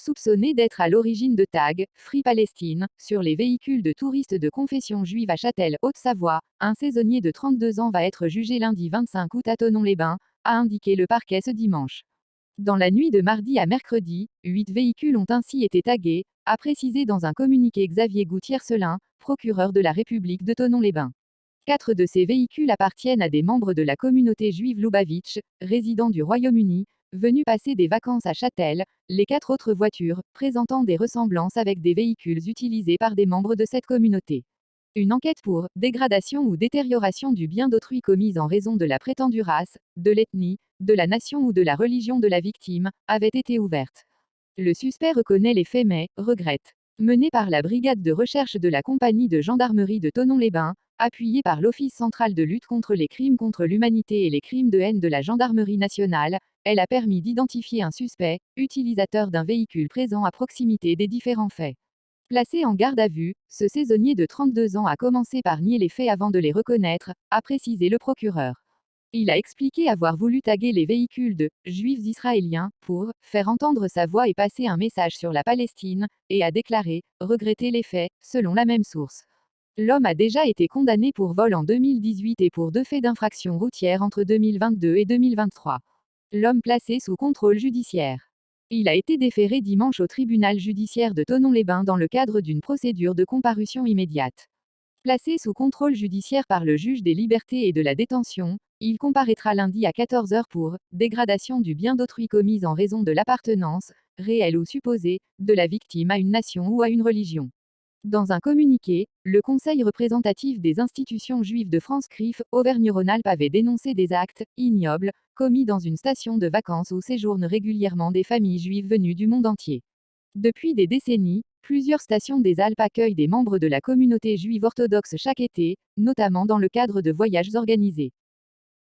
soupçonné d'être à l'origine de tags Free Palestine sur les véhicules de touristes de confession juive à Châtel, Haute-Savoie. Un saisonnier de 32 ans va être jugé lundi 25 août à Thonon-les-Bains, a indiqué le parquet ce dimanche. Dans la nuit de mardi à mercredi, 8 véhicules ont ainsi été tagués, a précisé dans un communiqué Xavier Goutière-Selin, procureur de la République de Thonon-les-Bains. 4 de ces véhicules appartiennent à des membres de la communauté juive Lubavitch, résidents du Royaume-Uni, venus passer des vacances à Châtel. Les 4 autres voitures, présentant des ressemblances avec des véhicules utilisés par des membres de cette communauté. Une enquête pour dégradation ou détérioration du bien d'autrui commise en raison de la prétendue race, de l'ethnie, de la nation ou de la religion de la victime, avait été ouverte. Le suspect reconnaît les faits mais regrette. Mené par la brigade de recherche de la compagnie de gendarmerie de Thonon-les-Bains, appuyée par l'Office central de lutte contre les crimes contre l'humanité et les crimes de haine de la gendarmerie nationale, elle a permis d'identifier un suspect, utilisateur d'un véhicule présent à proximité des différents faits. Placé en garde à vue, ce saisonnier de 32 ans a commencé par nier les faits avant de les reconnaître, a précisé le procureur. Il a expliqué avoir voulu taguer les véhicules de juifs israéliens pour faire entendre sa voix et passer un message sur la Palestine, et a déclaré regretter les faits, selon la même source. L'homme a déjà été condamné pour vol en 2018 et pour 2 faits d'infraction routière entre 2022 et 2023. L'homme placé sous contrôle judiciaire. Il a été déféré dimanche au tribunal judiciaire de Thonon-les-Bains dans le cadre d'une procédure de comparution immédiate. Placé sous contrôle judiciaire par le juge des libertés et de la détention, il comparaîtra lundi à 14 heures pour dégradation du bien d'autrui commise en raison de l'appartenance, réelle ou supposée, de la victime à une nation ou à une religion. Dans un communiqué, le Conseil représentatif des institutions juives de France CRIF, Auvergne-Rhône-Alpes avait dénoncé des actes ignobles commis dans une station de vacances où séjournent régulièrement des familles juives venues du monde entier. Depuis des décennies, plusieurs stations des Alpes accueillent des membres de la communauté juive orthodoxe chaque été, notamment dans le cadre de voyages organisés.